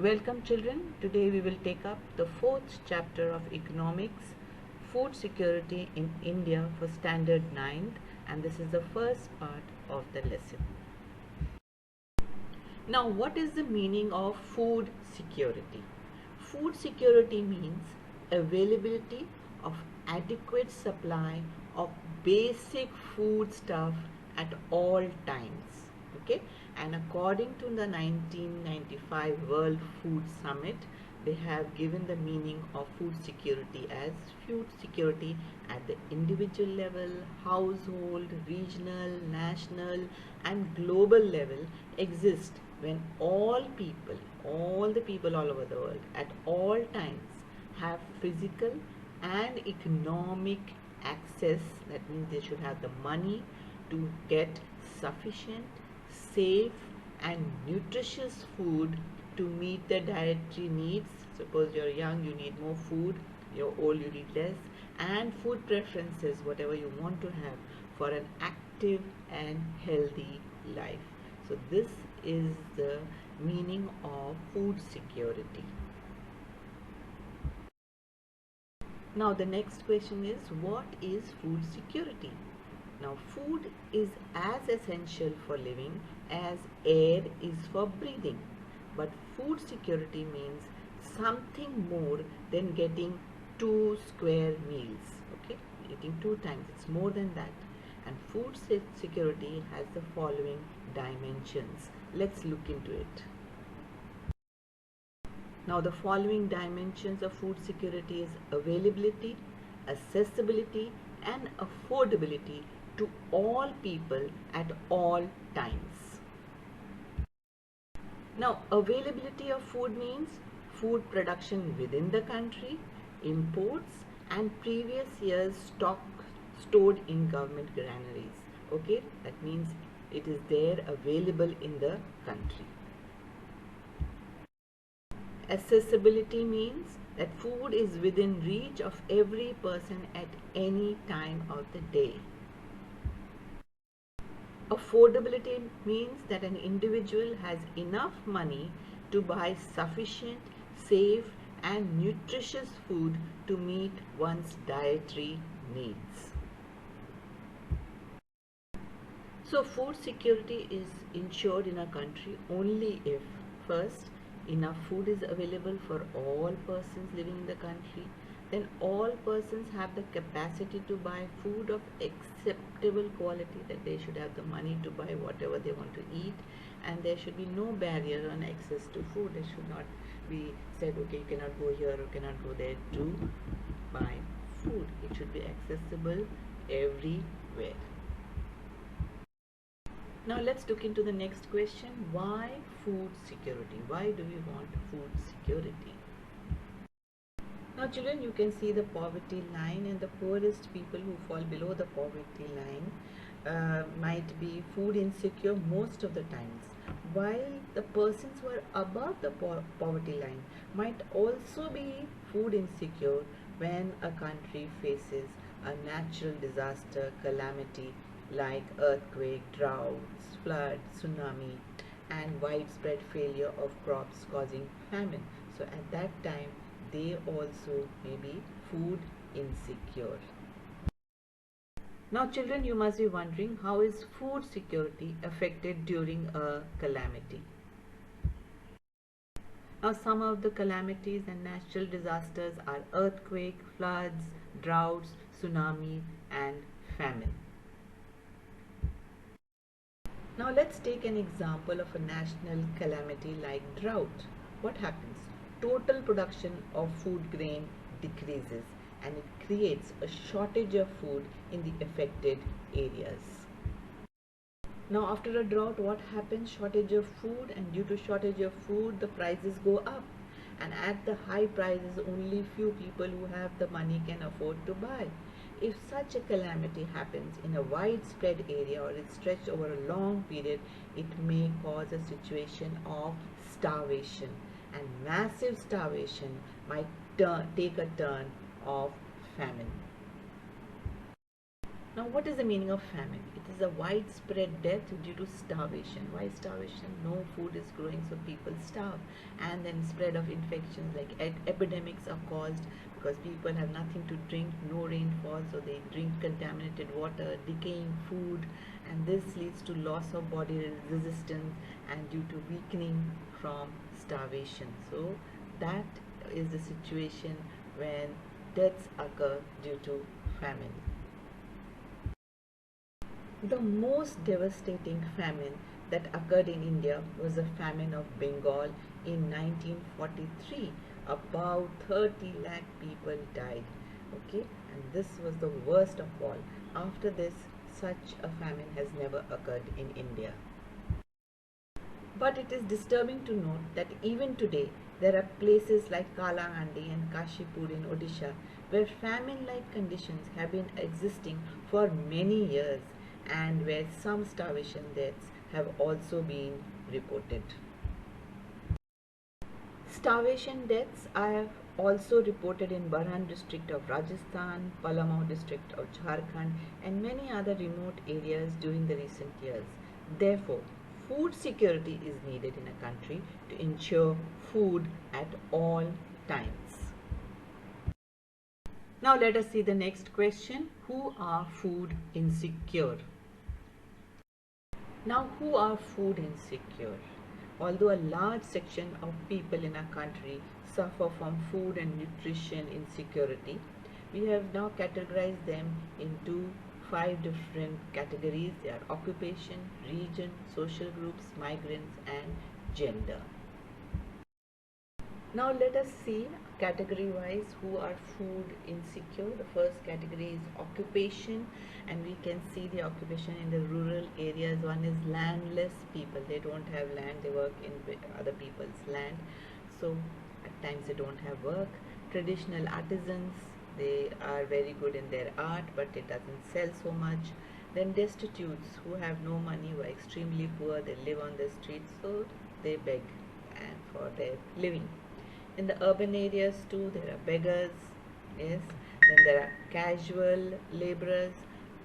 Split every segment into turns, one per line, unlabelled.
Welcome children. Today we will take up the fourth chapter of economics, food security in India for standard 9th, and this is the first part of the lesson. Now what is the meaning of food security? Food security means availability of adequate supply of basic food stuff at all times. Okay, and according to the 1995 World Food Summit, they have given the meaning of food security as food security at the individual level, household, regional, national and global level exist when all the people all over the world at all times have physical and economic access. That means they should have the money to get sufficient, safe and nutritious food to meet their dietary needs. Suppose you're young, you need more food, you're old, you need less, and food preferences, whatever you want to have for an active and healthy life. So this is the meaning of food security. Now the next question is, what is food security? Now food is as essential for living as air is for breathing. But food security means something more than getting 2 square meals. Okay, eating 2 times, it's more than that. And food security has the following dimensions. Let's look into it. Now the following dimensions of food security is availability, accessibility and affordability to all people at all times. Now availability of food means food production within the country, imports and previous year's stock stored in government granaries. Okay, that means it is there available in the country. Accessibility means that food is within reach of every person at any time of the day. Affordability means that an individual has enough money to buy sufficient, safe and nutritious food to meet one's dietary needs. So food security is ensured in a country only if, first, enough food is available for all persons living in the country, then all persons have the capacity to buy food of acceptable quality, that they should have the money to buy whatever they want to eat, and there should be no barrier on access to food. It should not be said, okay, you cannot go here or cannot go there to buy food. It should be accessible everywhere. Now let's look into the next question. Why food security? Why do we want food security? Now children, you can see the poverty line, and the poorest people who fall below the poverty line might be food insecure most of the times, while the persons who are above the poverty line might also be food insecure when a country faces a natural disaster, calamity like earthquake, droughts, flood, tsunami and widespread failure of crops causing famine. So at that time they also may be food insecure. Now children, you must be wondering, how is food security affected during a calamity? Now some of the calamities and natural disasters are earthquake, floods, droughts, tsunami and famine. Now let's take an example of a national calamity like drought. What happens? Total production of food grain decreases and it creates a shortage of food in the affected areas. Now after a drought, what happens? Shortage of food, and due to shortage of food the prices go up, and at the high prices only few people who have the money can afford to buy. If such a calamity happens in a widespread area or is stretched over a long period, it may cause a situation of starvation, and massive starvation might take a turn of famine. Now, what is the meaning of famine? It is a widespread death due to starvation. Why starvation? No food is growing, so people starve. And then spread of infections like epidemics are caused because people have nothing to drink, no rainfall, so they drink contaminated water, decaying food, and this leads to loss of body resistance and due to weakening from starvation. So that is the situation when deaths occur due to famine. The most devastating famine that occurred in India was the famine of Bengal in 1943. About 30 lakh people died. Okay, and this was the worst of all. After this, such a famine has never occurred in India. But it is disturbing to note that even today there are places like Kalahandi and Kashipur in Odisha where famine-like conditions have been existing for many years and where some starvation deaths have also been reported. Starvation deaths I have also reported in Barhan district of Rajasthan, Palamau district of Jharkhand and many other remote areas during the recent years. Therefore, food security is needed in a country to ensure food at all times. Now let us see the next question. Who are food insecure? Now, who are food insecure? Although a large section of people in our country suffer from food and nutrition insecurity, we have now categorized them into 5 different categories. They are occupation, region, social groups, migrants, and gender. Now let us see category wise who are food insecure. The first category is occupation, and we can see the occupation in the rural areas. One is landless people. They don't have land, they work in other people's land, so at times they don't have work. Traditional artisans, they are very good in their art but it doesn't sell so much. Then destitutes who have no money, who are extremely poor, they live on the streets, so they beg and for their living. In the urban areas too, there are beggars, yes. Then there are casual laborers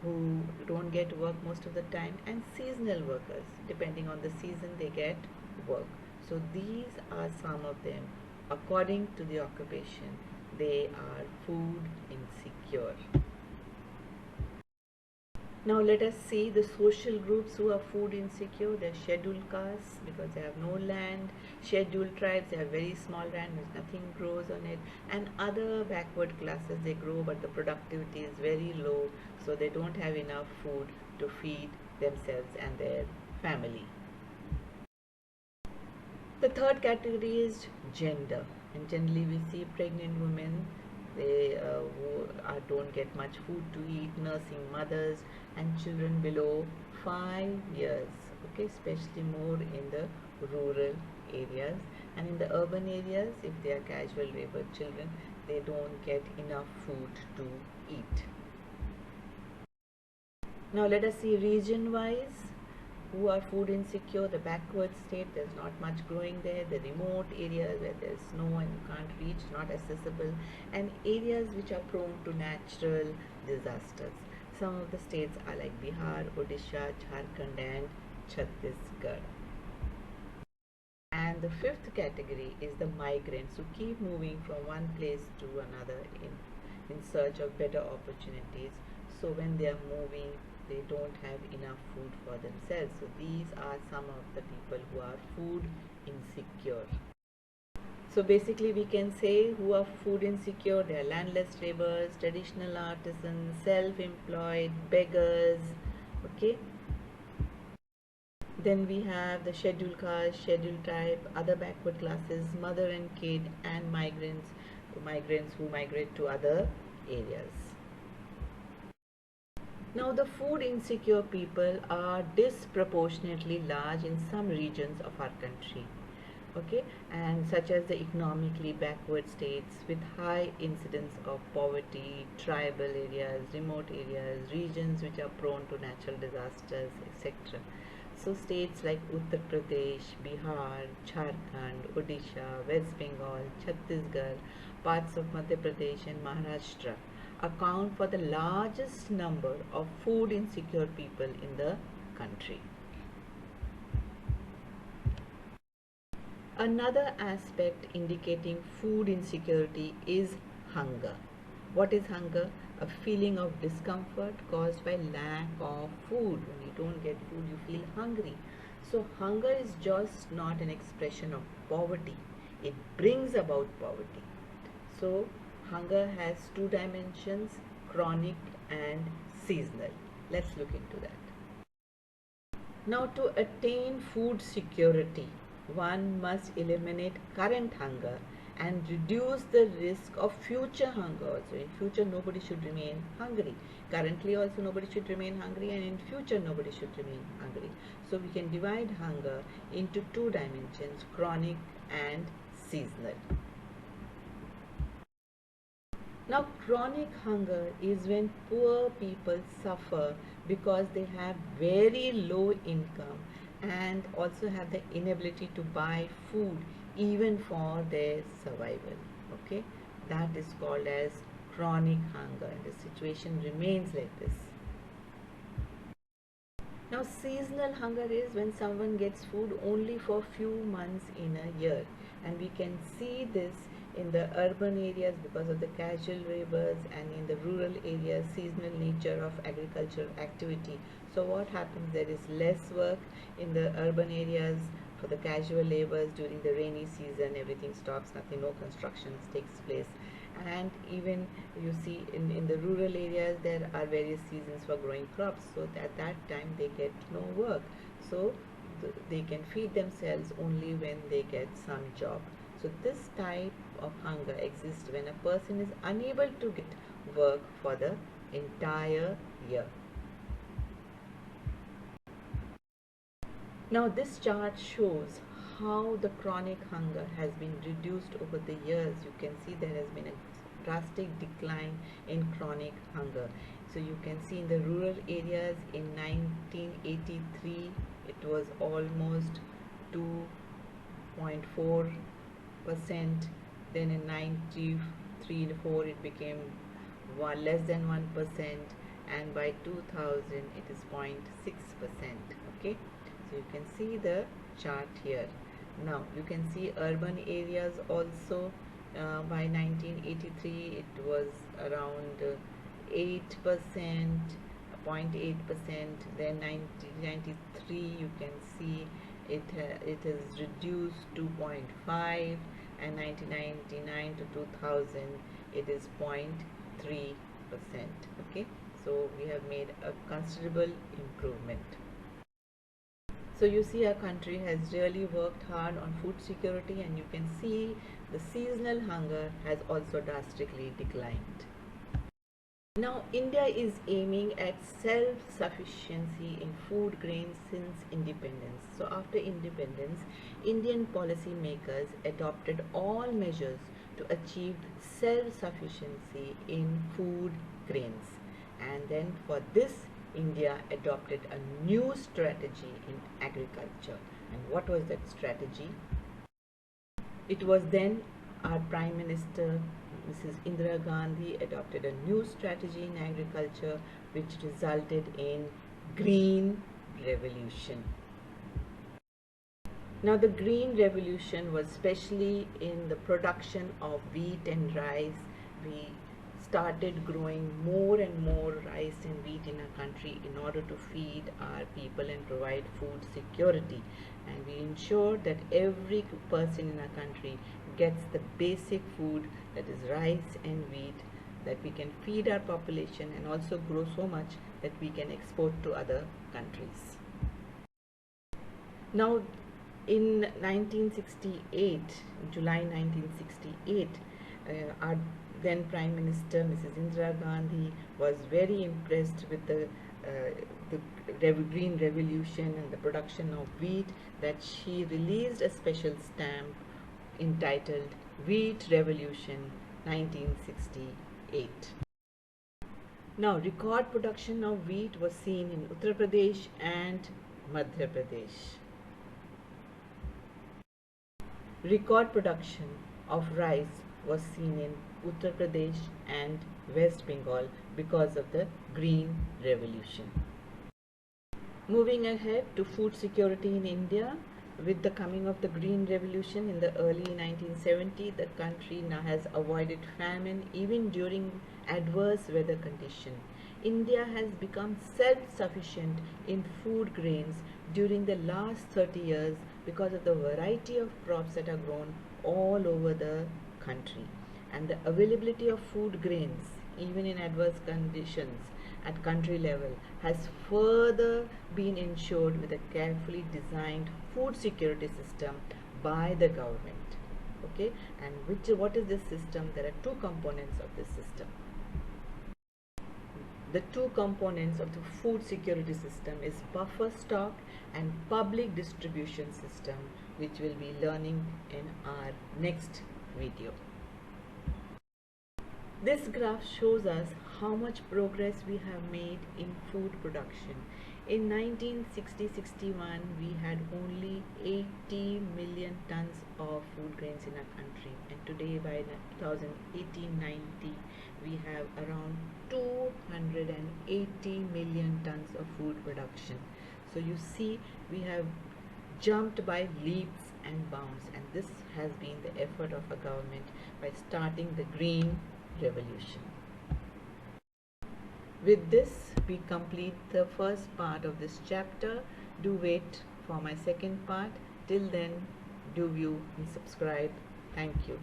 who don't get work most of the time, and seasonal workers. Depending on the season, they get work. So these are some of them. According to the occupation, they are food insecure. Now let us see the social groups who are food insecure. They are scheduled castes because they have no land, scheduled tribes, they have very small land, nothing grows on it, and other backward classes, they grow but the productivity is very low, so they don't have enough food to feed themselves and their family. The third category is gender, and generally we see pregnant women, they don't get much food to eat, nursing mothers and children below 5 years, okay, especially more in the rural areas. And in the urban areas, if they are casual labor children, they don't get enough food to eat. Now let us see region wise who are food insecure. The backward state, there's not much growing there. The remote areas where there's snow and you can't reach, not accessible, and areas which are prone to natural disasters. Some of the states are like Bihar, Odisha, Jharkhand and Chhattisgarh. And the fifth category is the migrants who keep moving from one place to another in search of better opportunities. So when they are moving, they don't have enough food for themselves. So these are some of the people who are food insecure. So basically we can say who are food insecure. They are landless laborers, traditional artisans, self-employed, beggars, okay. Then we have the scheduled caste, scheduled tribe, other backward classes, mother and kid, and migrants who migrate to other areas. Now the food insecure people are disproportionately large in some regions of our country, okay, and such as the economically backward states with high incidence of poverty, tribal areas, remote areas, regions which are prone to natural disasters, etc. So states like Uttar Pradesh, Bihar, Jharkhand, Odisha, West Bengal, Chhattisgarh, parts of Madhya Pradesh and Maharashtra account for the largest number of food insecure people in the country. Another aspect indicating food insecurity is hunger. What is hunger? A feeling of discomfort caused by lack of food. When you don't get food, you feel hungry. So hunger is just not an expression of poverty. It brings about poverty. So hunger has two dimensions, chronic and seasonal. Let's look into that. Now, to attain food security, one must eliminate current hunger and reduce the risk of future hunger also. In future, nobody should remain hungry. Currently also nobody should remain hungry, and in future nobody should remain hungry. So we can divide hunger into two dimensions, chronic and seasonal. Now, chronic hunger is when poor people suffer because they have very low income and also have the inability to buy food even for their survival. Okay, that is called as chronic hunger, and the situation remains like this. Now, seasonal hunger is when someone gets food only for few months in a year, and we can see this in the urban areas because of the casual laborers, and in the rural areas seasonal nature of agricultural activity. So what happens, there is less work in the urban areas for the casual laborers. During the rainy season everything stops, nothing, no construction takes place, and even you see in the rural areas there are various seasons for growing crops, so at that time they get no work, so they can feed themselves only when they get some job. So this type of hunger exists when a person is unable to get work for the entire year. Now this chart shows how the chronic hunger has been reduced over the years. You can see there has been a drastic decline in chronic hunger. So you can see in the rural areas in 1983 it was almost 2.4%, then in 93-4 it became less than 1%, and by 2000 it is 0.6%. Okay, so you can see the chart here. Now you can see urban areas also, by 1983 it was around 8%, 0.8%, then 1993 you can see it has reduced to 0.5, and 1999 to 2000 it is 0.3%. Okay, so we have made a considerable improvement. So you see our country has really worked hard on food security, and you can see the seasonal hunger has also drastically declined. Now India is aiming at self-sufficiency in food grains since independence. So after independence, Indian policymakers adopted all measures to achieve self-sufficiency in food grains. And then for this, India adopted a new strategy in agriculture. And what was that strategy? It was then our Prime Minister Mrs. Indira Gandhi adopted a new strategy in agriculture which resulted in Green Revolution. Now the Green Revolution was especially in the production of wheat and rice. We started growing more and more rice and wheat in our country in order to feed our people and provide food security, and we ensured that every person in our country gets the basic food, that is rice and wheat, that we can feed our population and also grow so much that we can export to other countries. Now in 1968, July 1968, our then Prime Minister Mrs. Indira Gandhi was very impressed with the Green Revolution and the production of wheat, that she released a special stamp entitled Wheat Revolution 1968. Now record production of wheat was seen in Uttar Pradesh and Madhya Pradesh. Record production of rice was seen in Uttar Pradesh and West Bengal because of the Green Revolution. Moving ahead to food security in India, with the coming of the Green Revolution in the early 1970s, the country now has avoided famine even during adverse weather conditions. India has become self-sufficient in food grains during the last 30 years because of the variety of crops that are grown all over the country. And the availability of food grains, even in adverse conditions, at country level has further been ensured with a carefully designed food security system by the government. Okay, and what is this system? There are two components of this system. The two components of the food security system is buffer stock and public distribution system, which we'll be learning in our next video. This graph shows us how much progress we have made in food production. In 1960-61, we had only 80 million tons of food grains in our country, and today by 2018-90, we have around 280 million tons of food production. So you see, we have jumped by leaps and bounds, and this has been the effort of our government by starting the Green Revolution. With this, we complete the first part of this chapter. Do wait for my second part. Till then, do view and subscribe. Thank you.